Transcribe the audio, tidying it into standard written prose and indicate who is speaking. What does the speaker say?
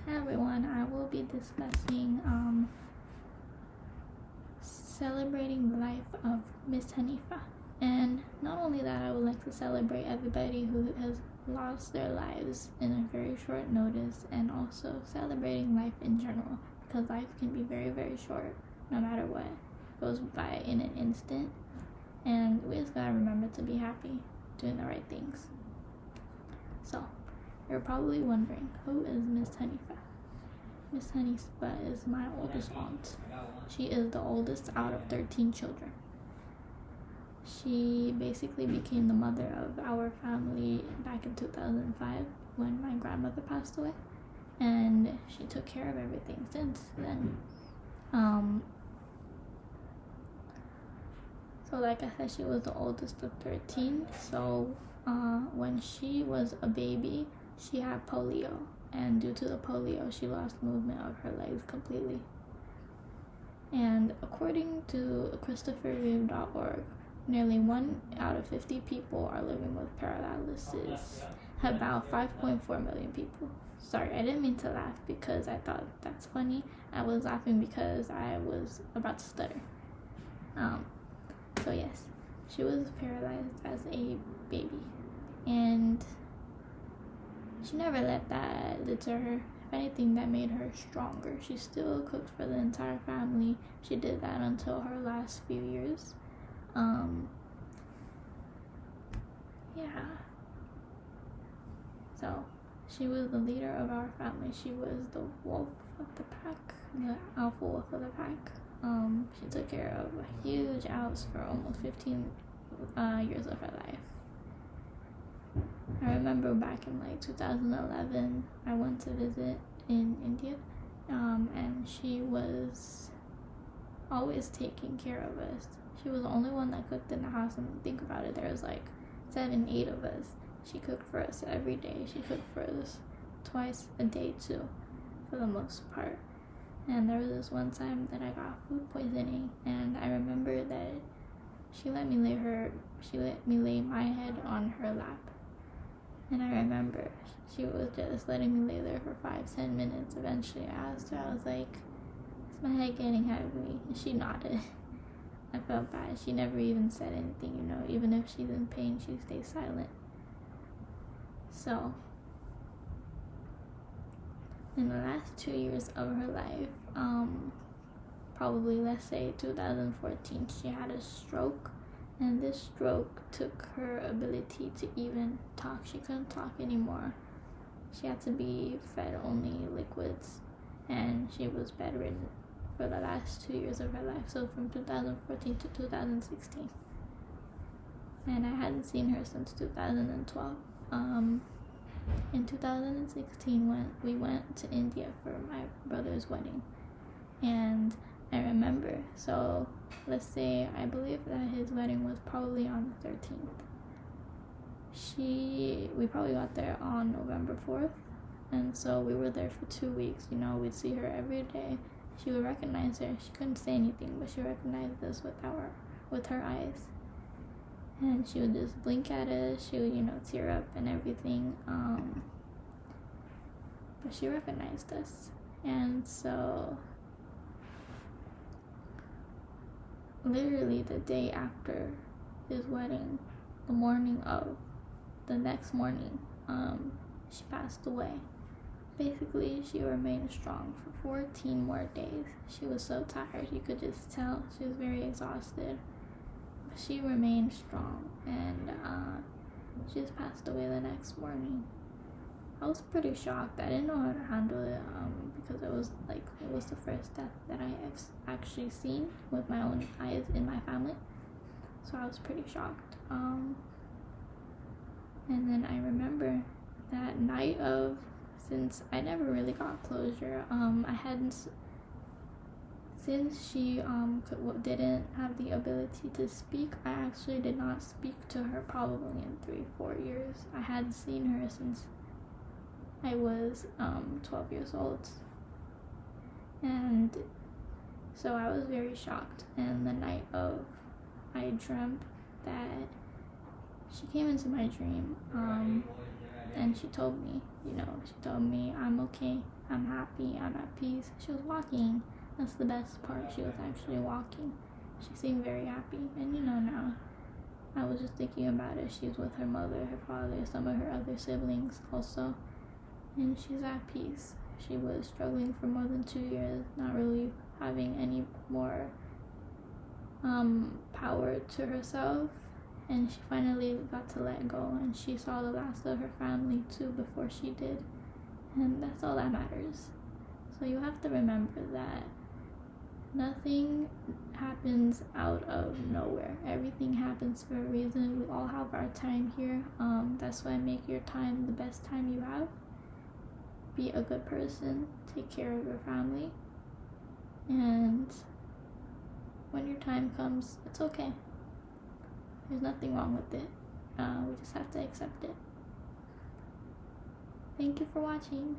Speaker 1: Hi everyone, I will be discussing celebrating the life of Miss Hanifa. And not only that, I would like to celebrate everybody who has lost their lives in a very short notice, and also celebrating life in general, because life can be very, very short no matter what. It goes by in an instant, and we just gotta remember to be happy, doing the right things. So, you're probably wondering, who is Miss Hanifa? Miss Hanifa is my oldest aunt. She is the oldest out of 13 children. She basically became the mother of our family back in 2005 when my grandmother passed away, and she took care of everything since then. So like I said, she was the oldest of 13. So when she was a baby, she had polio, and due to the polio, she lost movement of her legs completely. And according to ChristopherReeve.org, nearly 1 out of 50 people are living with paralysis. About 5.4 million people. Sorry, I didn't mean to laugh because I thought that's funny. I was laughing because I was about to stutter. So yes, she was paralyzed as a baby, and she never let that deter her. If anything, that made her stronger. She still cooked for the entire family. She did that until her last few years. So she was the leader of our family. She was the wolf of the pack, the alpha wolf of the pack. She took care of huge outs for almost 15 years of her life. I remember back in like 2011, I went to visit in India, and she was always taking care of us. She was the only one that cooked in the house, and think about it, there was like 7-8 of us. She cooked for us every day. She cooked for us twice a day too, for the most part. And there was this one time that I got food poisoning, and I remember that she let me lay my head on her lap. And I remember she was just letting me lay there for 5-10 minutes. Eventually I asked her, I was like, is my head getting heavy? And she nodded. I felt bad. She never even said anything, even if she's in pain, she stays silent. So, in the last 2 years of her life, probably let's say 2014, she had a stroke, and this stroke took her ability to even talk. She couldn't talk anymore. She had to be fed only liquids, and she was bedridden for the last 2 years of her life, so from 2014 to 2016. And I hadn't seen her since 2012. In 2016, when we went to India for my brother's wedding, and I remember, so let's say I believe that his wedding was probably on the 13th. We probably got there on November 4th, and so we were there for 2 weeks. We'd see her every day. She would recognize her. She couldn't say anything, but she recognized us with her eyes. And she would just blink at us. She would, tear up and everything. But she recognized us. And so, literally the day after his wedding, the next morning, she passed away. Basically, she remained strong for 14 more days. She was so tired, you could just tell. She was very exhausted. But she remained strong, and she just passed away the next morning. I was pretty shocked. I didn't know how to handle it, because it was the first death that I have actually seen with my own eyes in my family. So I was pretty shocked. And then I remember that night since I never really got closure, I hadn't, since she didn't have the ability to speak, I actually did not speak to her probably in 3-4 years. I hadn't seen her since I was 12 years old. And so I was very shocked, and the night I dreamt that she came into my dream, And she told me, I'm okay, I'm happy, I'm at peace. She was walking. That's the best part. She was actually walking. She seemed very happy. And now I was just thinking about it. She's with her mother, her father, some of her other siblings also. And she's at peace. She was struggling for more than 2 years, not really having any more power to herself. And she finally got to let go. And she saw the last of her family too before she did. And that's all that matters. So you have to remember that nothing happens out of nowhere. Everything happens for a reason. We all have our time here. That's why make your time the best time you have. Be a good person. Take care of your family. And when your time comes, it's okay. There's nothing wrong with it. We just have to accept it. Thank you for watching.